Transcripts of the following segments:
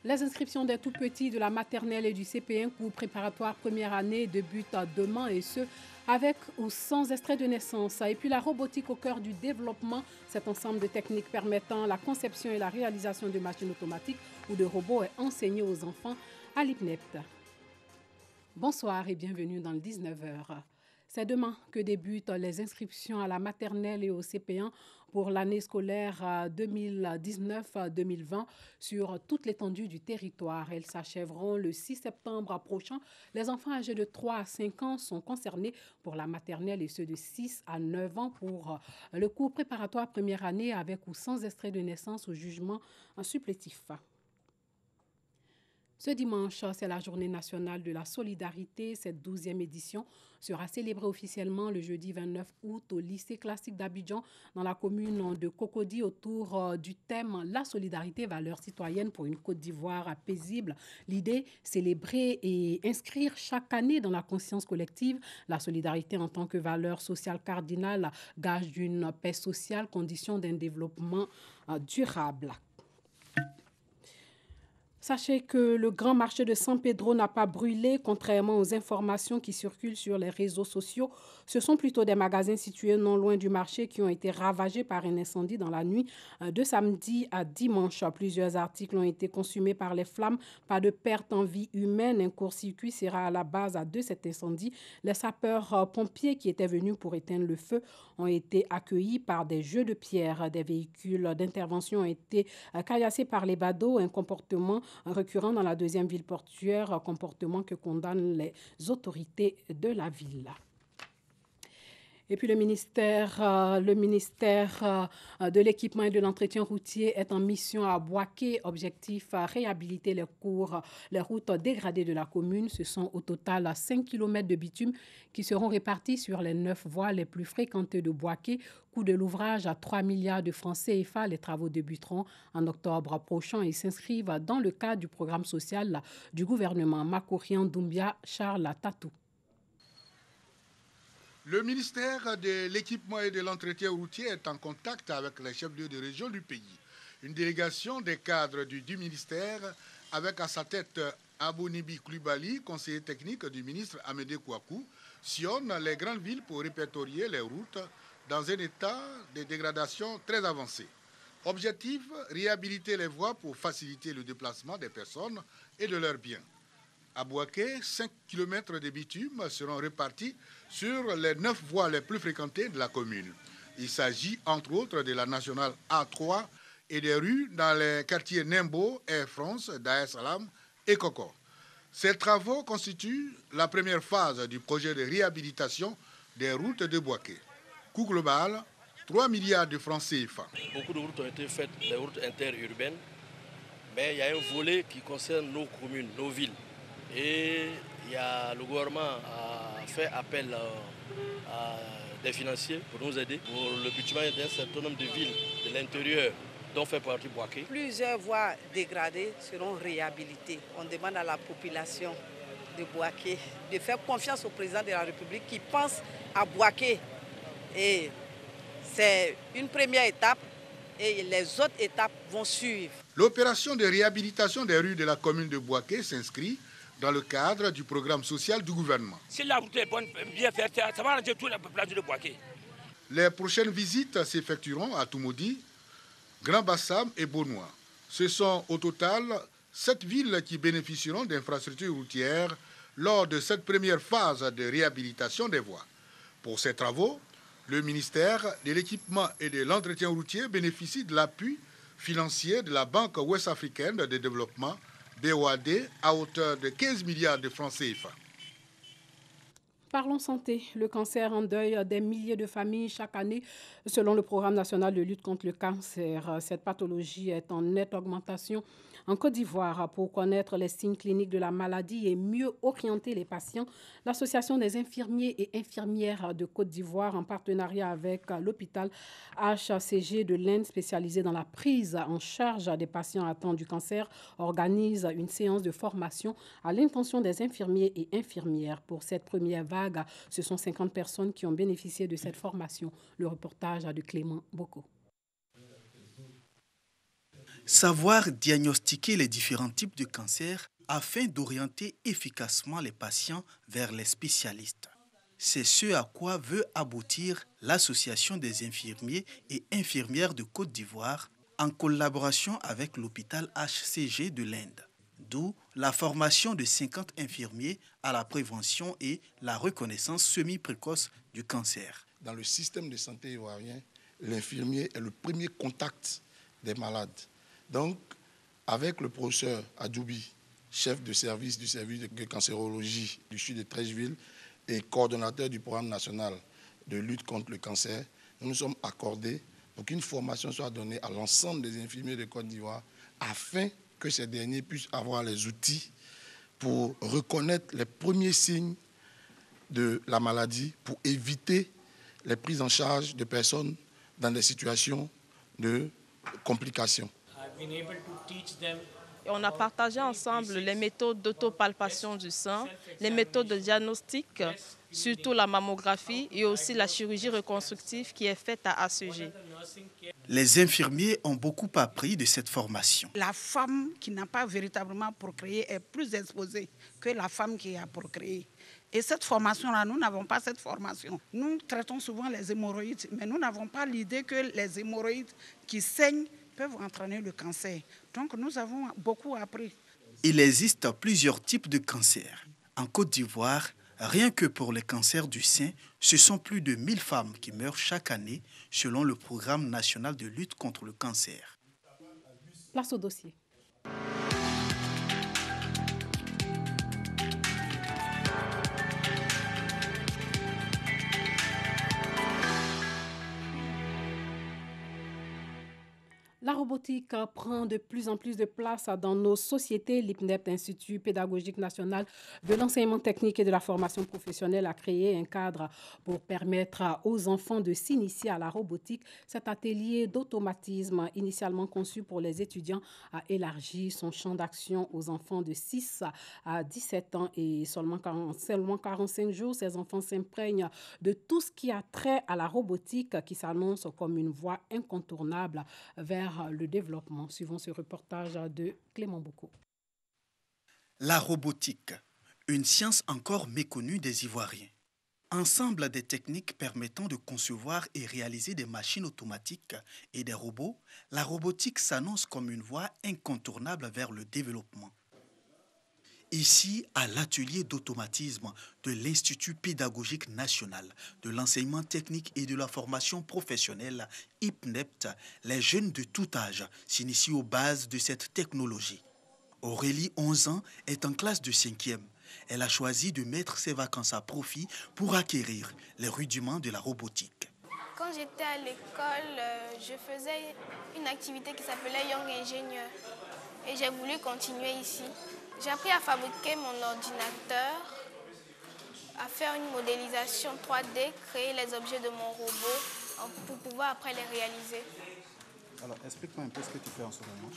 Les inscriptions des tout-petits de la maternelle et du CP1 cours préparatoire première année débutent demain et ce, avec ou sans extrait de naissance. Et puis la robotique au cœur du développement, cet ensemble de techniques permettant la conception et la réalisation de machines automatiques ou de robots est enseigné aux enfants à l'IPNEP. Bonsoir et bienvenue dans le 19h. C'est demain que débutent les inscriptions à la maternelle et au CP1 pour l'année scolaire 2019-2020 sur toute l'étendue du territoire. Elles s'achèveront le 6 septembre prochain. Les enfants âgés de 3 à 5 ans sont concernés pour la maternelle et ceux de 6 à 9 ans pour le cours préparatoire première année avec ou sans extrait de naissance au jugement supplétif. Ce dimanche, c'est la journée nationale de la solidarité. Cette 12e édition sera célébrée officiellement le jeudi 29 août au lycée classique d'Abidjan dans la commune de Cocody autour du thème « La solidarité, valeur citoyenne pour une Côte d'Ivoire paisible ». L'idée, célébrer et inscrire chaque année dans la conscience collective la solidarité en tant que valeur sociale cardinale, gage d'une paix sociale, condition d'un développement durable. Sachez que le grand marché de San Pedro n'a pas brûlé, contrairement aux informations qui circulent sur les réseaux sociaux. Ce sont plutôt des magasins situés non loin du marché qui ont été ravagés par un incendie dans la nuit de samedi à dimanche. Plusieurs articles ont été consumés par les flammes. Pas de perte en vie humaine. Un court-circuit sera à la base de cet incendie. Les sapeurs-pompiers qui étaient venus pour éteindre le feu ont été accueillis par des jeux de pierre. Des véhicules d'intervention ont été caillassés par les badauds. Un comportement récurrent dans la deuxième ville portuaire, comportement que condamnent les autorités de la ville. Et puis le ministère de l'équipement et de l'entretien routier est en mission à Boaké. Objectif, réhabiliter les routes dégradées de la commune. Ce sont au total 5 km de bitume qui seront répartis sur les 9 voies les plus fréquentées de Boaké. Coût de l'ouvrage à 3 milliards de francs CFA. Les travaux débuteront en octobre prochain et s'inscrivent dans le cadre du programme social du gouvernement. Makorian Doumbia, Charles Tatou. Le ministère de l'équipement et de l'entretien routier est en contact avec les chefs-lieux de région du pays. Une délégation des cadres du ministère, avec à sa tête Abounibi Koulibaly, conseiller technique du ministre Amédée Kouakou, sillonne les grandes villes pour répertorier les routes dans un état de dégradation très avancé. Objectif, réhabiliter les voies pour faciliter le déplacement des personnes et de leurs biens. À Boaké, 5 km de bitume seront répartis sur les 9 voies les plus fréquentées de la commune. Il s'agit entre autres de la nationale A3 et des rues dans les quartiers Nembo, Air France, Dar es Salaam et Koko. Ces travaux constituent la première phase du projet de réhabilitation des routes de Boaké. Coût global, 3 milliards de francs CFA. Beaucoup de routes ont été faites, les routes interurbaines, mais il y a un volet qui concerne nos communes, nos villes. Et le gouvernement a fait appel à des financiers pour nous aider pour le bitument d'un certain nombre de villes de l'intérieur dont fait partie Boaké. Plusieurs voies dégradées seront réhabilitées. On demande à la population de Boaké de faire confiance au président de la République qui pense à Boaké. Et c'est une première étape et les autres étapes vont suivre. L'opération de réhabilitation des rues de la commune de Boaké s'inscrit dans le cadre du programme social du gouvernement. Si la route est bonne, bien faite, ça va arranger toute la population de Boaké. Les prochaines visites s'effectueront à Toumoudi, Grand Bassam et Bonois. Ce sont au total 7 villes qui bénéficieront d'infrastructures routières lors de cette première phase de réhabilitation des voies. Pour ces travaux, le ministère de l'équipement et de l'entretien routier bénéficie de l'appui financier de la Banque ouest-africaine de développement, BOAD, à hauteur de 15 milliards de francs CFA. Parlons santé. Le cancer endeuille des milliers de familles chaque année selon le programme national de lutte contre le cancer. Cette pathologie est en nette augmentation en Côte d'Ivoire. Pour connaître les signes cliniques de la maladie et mieux orienter les patients, l'Association des infirmiers et infirmières de Côte d'Ivoire, en partenariat avec l'hôpital HCG de l'Inde spécialisé dans la prise en charge des patients atteints du cancer, organise une séance de formation à l'intention des infirmiers et infirmières. Pour cette première vague, ce sont 50 personnes qui ont bénéficié de cette formation. Le reportage de Clément Boko. Savoir diagnostiquer les différents types de cancers afin d'orienter efficacement les patients vers les spécialistes. C'est ce à quoi veut aboutir l'Association des infirmiers et infirmières de Côte d'Ivoire en collaboration avec l'hôpital HCG de l'Inde. D'où la formation de 50 infirmiers à la prévention et la reconnaissance semi-précoce du cancer. Dans le système de santé ivoirien, l'infirmier est le premier contact des malades. Donc, avec le professeur Adjoubi, chef de service du service de cancérologie du sud de Treichville et coordonnateur du programme national de lutte contre le cancer, nous nous sommes accordés pour qu'une formation soit donnée à l'ensemble des infirmiers de Côte d'Ivoire afin que ces derniers puissent avoir les outils pour reconnaître les premiers signes de la maladie, pour éviter les prises en charge de personnes dans des situations de complications. Et on a partagé ensemble les méthodes d'autopalpation du sein, les méthodes de diagnostic, surtout la mammographie et aussi la chirurgie reconstructive qui est faite à HCG. Les infirmiers ont beaucoup appris de cette formation. La femme qui n'a pas véritablement procréé est plus exposée que la femme qui a procréé. Et cette formation-là, nous n'avons pas cette formation. Nous traitons souvent les hémorroïdes, mais nous n'avons pas l'idée que les hémorroïdes qui saignent peuvent entraîner le cancer. Donc nous avons beaucoup appris. Il existe plusieurs types de cancers. En Côte d'Ivoire, rien que pour les cancers du sein, ce sont plus de 1000 femmes qui meurent chaque année selon le programme national de lutte contre le cancer. Place au dossier. La robotique prend de plus en plus de place dans nos sociétés. L'IPNEP, Institut pédagogique national de l'enseignement technique et de la formation professionnelle, a créé un cadre pour permettre aux enfants de s'initier à la robotique. Cet atelier d'automatisme, initialement conçu pour les étudiants, a élargi son champ d'action aux enfants de 6 à 17 ans et seulement 45 jours. Ces enfants s'imprègnent de tout ce qui a trait à la robotique qui s'annonce comme une voie incontournable vers le développement. Suivons ce reportage de Clément Boucaud. La robotique, une science encore méconnue des Ivoiriens. Ensemble des techniques permettant de concevoir et réaliser des machines automatiques et des robots, la robotique s'annonce comme une voie incontournable vers le développement. Ici, à l'atelier d'automatisme de l'Institut pédagogique national de l'enseignement technique et de la formation professionnelle, IPNEPT, les jeunes de tout âge s'initient aux bases de cette technologie. Aurélie, 11 ans, est en classe de 5e. Elle a choisi de mettre ses vacances à profit pour acquérir les rudiments de la robotique. Quand j'étais à l'école, je faisais une activité qui s'appelait Young Ingénieur et j'ai voulu continuer ici. J'ai appris à fabriquer mon ordinateur, à faire une modélisation 3D, créer les objets de mon robot pour pouvoir après les réaliser. Alors, explique-moi un peu ce que tu fais en ce moment.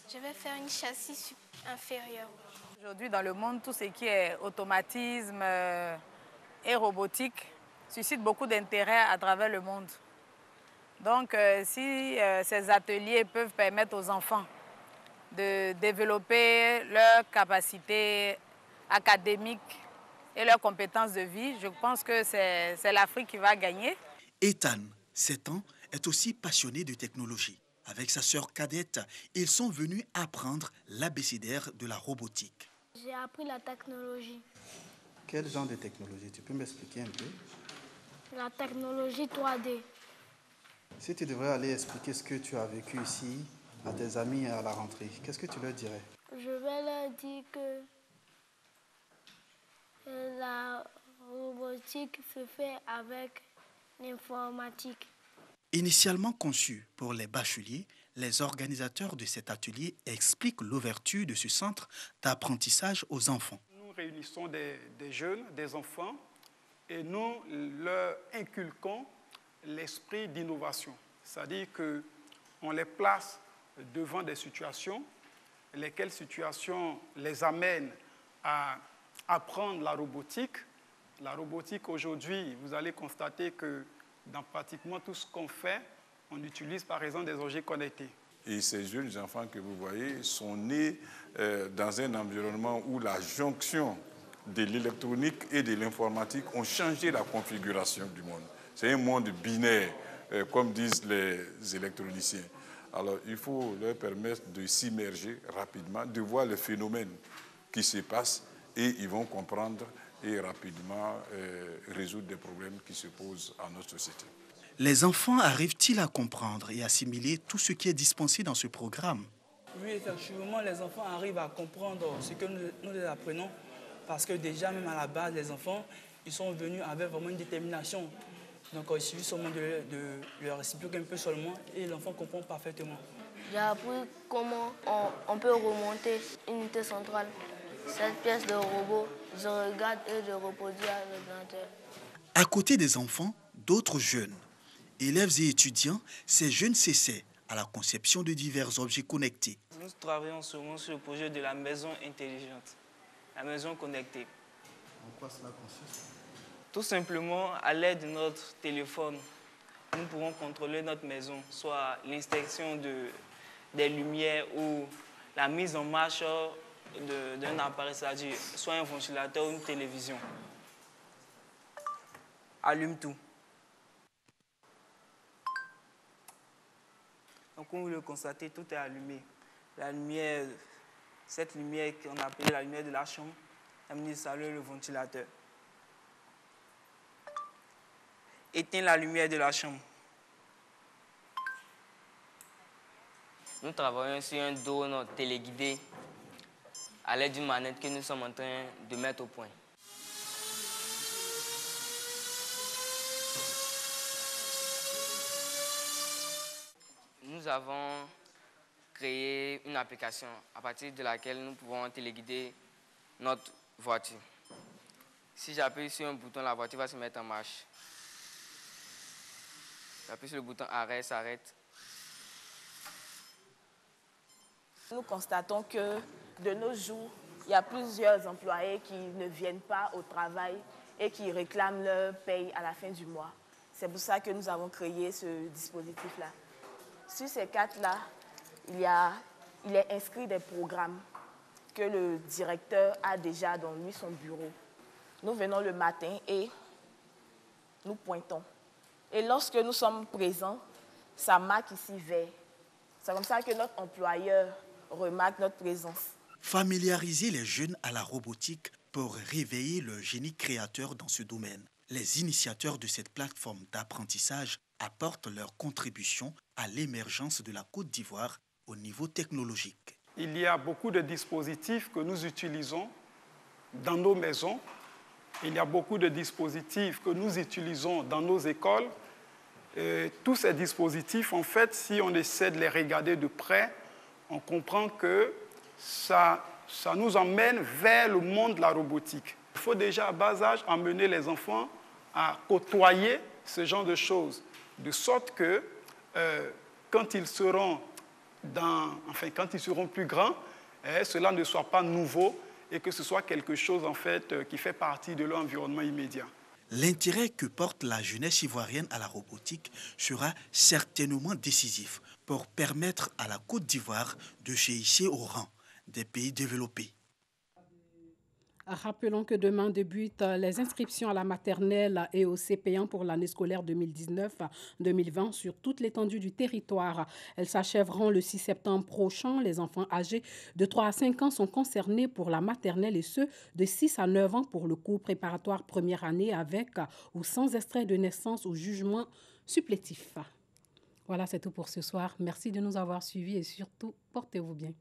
Je vais faire une châssis inférieure. Aujourd'hui, dans le monde, tout ce qui est automatisme et robotique suscite beaucoup d'intérêt à travers le monde. Donc, si ces ateliers peuvent permettre aux enfants de développer leurs capacités académiques et leurs compétences de vie, je pense que c'est l'Afrique qui va gagner. Ethan, 7 ans, est aussi passionné de technologie. Avec sa sœur cadette, ils sont venus apprendre l'abécédaire de la robotique. J'ai appris la technologie. Quel genre de technologie? Tu peux m'expliquer un peu? La technologie 3D. Si tu devrais aller expliquer ce que tu as vécu ici à tes amis à la rentrée, qu'est-ce que tu leur dirais? Je vais leur dire que la robotique se fait avec l'informatique. Initialement conçu pour les bacheliers, les organisateurs de cet atelier expliquent l'ouverture de ce centre d'apprentissage aux enfants. Nous réunissons des jeunes, des enfants, et nous leur inculquons l'esprit d'innovation. C'est-à-dire qu'on les place devant des situations, lesquelles situations les amènent à apprendre la robotique. La robotique aujourd'hui, vous allez constater que dans pratiquement tout ce qu'on fait, on utilise par exemple des objets connectés. Et ces jeunes enfants que vous voyez sont nés dans un environnement où la jonction de l'électronique et de l'informatique ont changé la configuration du monde. C'est un monde binaire, comme disent les électroniciens. Alors, il faut leur permettre de s'immerger rapidement, de voir les phénomènes qui se passent et ils vont comprendre et rapidement résoudre des problèmes qui se posent à notre société. Les enfants arrivent-ils à comprendre et assimiler tout ce qui est dispensé dans ce programme? Oui, effectivement, les enfants arrivent à comprendre ce que nous les apprenons parce que déjà, même à la base, les enfants, ils sont venus avec vraiment une détermination. Donc, il suffit seulement de leur expliquer un peu seulement et l'enfant comprend parfaitement. J'ai appris comment on peut remonter une unité centrale. Cette pièce de robot, je regarde et je reproduis avec l'ordinateur. À côté des enfants, d'autres jeunes, élèves et étudiants, ces jeunes s'essaient à la conception de divers objets connectés. Nous travaillons souvent sur le projet de la maison intelligente, la maison connectée. En quoi cela consiste? Tout simplement, à l'aide de notre téléphone, nous pourrons contrôler notre maison, soit l'installation des lumières ou la mise en marche d'un appareil, c'est-à-dire soit un ventilateur ou une télévision. Allume tout. Donc, comme vous le constatez, tout est allumé. La lumière, cette lumière qu'on appelle la lumière de la chambre, la lumière s'allume le ventilateur. Éteins la lumière de la chambre. Nous travaillons sur un drone téléguidé à l'aide d'une manette que nous sommes en train de mettre au point. Nous avons créé une application à partir de laquelle nous pouvons téléguider notre voiture. Si j'appuie sur un bouton, la voiture va se mettre en marche. J'appuie sur le bouton arrêt, s'arrête. Nous constatons que de nos jours, il y a plusieurs employés qui ne viennent pas au travail et qui réclament leur paye à la fin du mois. C'est pour ça que nous avons créé ce dispositif-là. Sur ces cartes-là, il est inscrit des programmes que le directeur a déjà dans lui, son bureau. Nous venons le matin et nous pointons. Et lorsque nous sommes présents, ça marque ici vert. C'est comme ça que notre employeur remarque notre présence. Familiariser les jeunes à la robotique pour réveiller leur génie créateur dans ce domaine. Les initiateurs de cette plateforme d'apprentissage apportent leur contribution à l'émergence de la Côte d'Ivoire au niveau technologique. Il y a beaucoup de dispositifs que nous utilisons dans nos maisons. Il y a beaucoup de dispositifs que nous utilisons dans nos écoles. Et tous ces dispositifs, en fait, si on essaie de les regarder de près, on comprend que ça nous emmène vers le monde de la robotique. Il faut déjà à bas âge emmener les enfants à côtoyer ce genre de choses, de sorte que quand ils seront plus grands, cela ne soit pas nouveau et que ce soit quelque chose en fait, qui fait partie de leur environnement immédiat. L'intérêt que porte la jeunesse ivoirienne à la robotique sera certainement décisif pour permettre à la Côte d'Ivoire de se hisser au rang des pays développés. Rappelons que demain débutent les inscriptions à la maternelle et au CP1 pour l'année scolaire 2019-2020 sur toute l'étendue du territoire. Elles s'achèveront le 6 septembre prochain. Les enfants âgés de 3 à 5 ans sont concernés pour la maternelle et ceux de 6 à 9 ans pour le cours préparatoire première année avec ou sans extrait de naissance ou jugement supplétif. Voilà, c'est tout pour ce soir. Merci de nous avoir suivis et surtout, portez-vous bien.